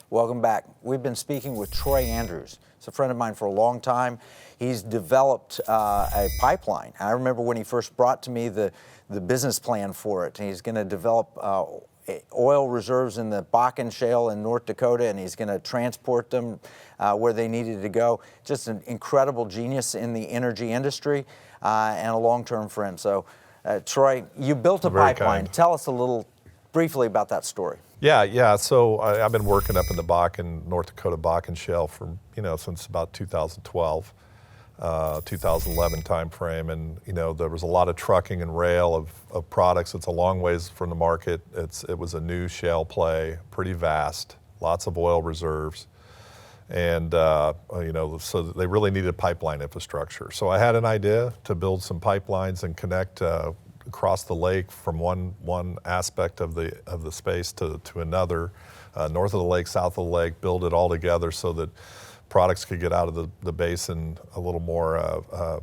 Welcome back. We've been speaking with Troy Andrews. He's a friend of mine for a long time. He's developed a pipeline. I remember when he first brought to me the business plan for it. He's going to develop oil reserves in the Bakken Shale in North Dakota, and he's going to transport them where they needed to go. Just an incredible genius in the energy industry and a long-term friend. So, Troy, you built a pipeline. Kind. Tell us a little briefly about that story. Yeah. So I've been working up in the Bakken, North Dakota Bakken Shale for, since about 2012, 2011 timeframe. And, there was a lot of trucking and rail of products. It's a long ways from the market. It was a new shale play, pretty vast, lots of oil reserves. And, so they really needed pipeline infrastructure. So I had an idea to build some pipelines and connect across the lake from one aspect of the space to another, north of the lake, south of the lake, build it all together so that products could get out of the basin a little more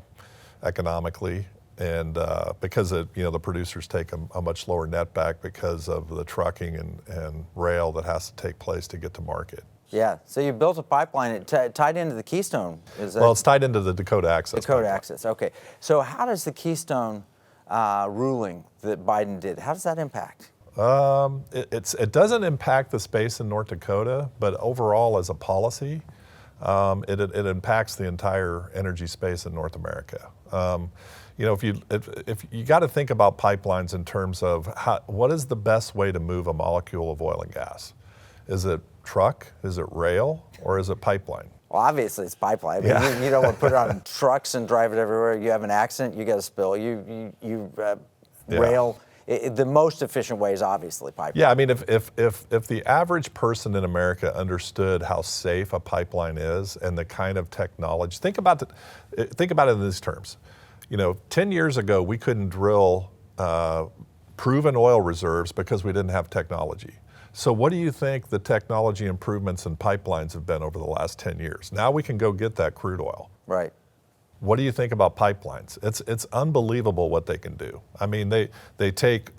economically, and because the producers take a much lower net back because of the trucking and rail that has to take place to get to market. Yeah, so you built a pipeline. It tied into the Keystone. Well, it's tied into the Dakota Access. Dakota Access, okay. So how does the Keystone ruling that Biden did, how does that impact? It doesn't impact the space in North Dakota, but overall as a policy, it impacts the entire energy space in North America. If you got to think about pipelines in terms of what is the best way to move a molecule of oil and gas? Is it truck? Is it rail? Or is it pipeline? Well, obviously it's pipeline. I mean, you don't want to put it on trucks and drive it everywhere. You have an accident, you got a spill. Rail. The most efficient way is obviously pipeline. Yeah, I mean, if the average person in America understood how safe a pipeline is and the kind of technology, think about it in these terms. 10 years ago we couldn't drill proven oil reserves because we didn't have technology. So what do you think the technology improvements in pipelines have been over the last 10 years? Now we can go get that crude oil. Right. What do you think about pipelines? It's unbelievable what they can do. I mean, they take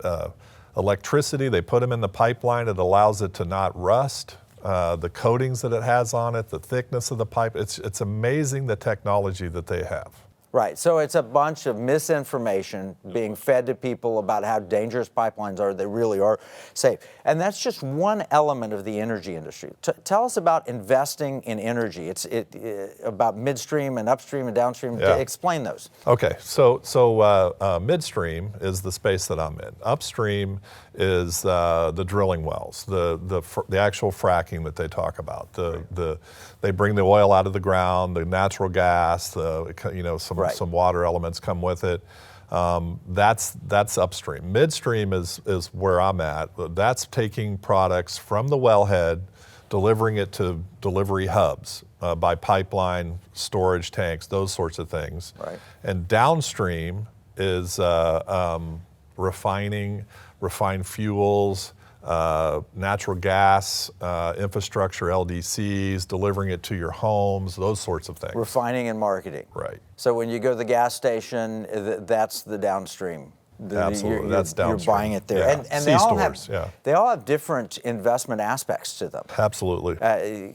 electricity, they put them in the pipeline, it allows it to not rust, the coatings that it has on it, the thickness of the pipe, it's amazing the technology that they have. Right, so it's a bunch of misinformation being fed to people about how dangerous pipelines are. They really are safe. And that's just one element of the energy industry. Tell us about investing in energy. It's about midstream and upstream and downstream. Yeah. Explain those. Okay, so midstream is the space that I'm in. Upstream is the drilling wells, the actual fracking that they talk about. They bring the oil out of the ground, the natural gas, some water elements come with it. That's upstream. Midstream is where I'm at. That's taking products from the wellhead, delivering it to delivery hubs by pipeline, storage tanks, those sorts of things. Right. And downstream is refined fuels, natural gas, infrastructure, LDCs, delivering it to your homes, those sorts of things. Refining and marketing. Right. So when you go to the gas station, that's the downstream. Absolutely, that's downstream. You're buying it there. Yeah. And C-stores, they all have different investment aspects to them. Absolutely.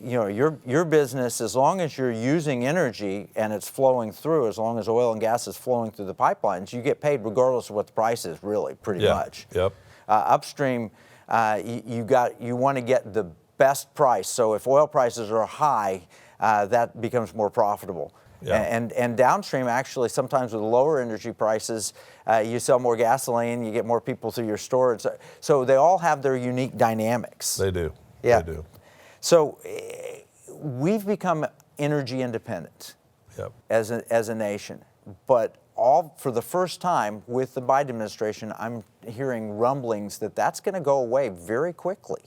Your business, as long as you're using energy and it's flowing through, as long as oil and gas is flowing through the pipelines, you get paid regardless of what the price is, really, pretty much. Yep. Upstream, you want to get the best price. So if oil prices are high, that becomes more profitable. Yeah. And downstream, actually, sometimes with lower energy prices, you sell more gasoline, you get more people through your storage. So they all have their unique dynamics. They do. Yeah. They do. So we've become energy independent. Yep. As a nation, but for the first time with the Biden administration, I'm hearing rumblings that that's going to go away very quickly.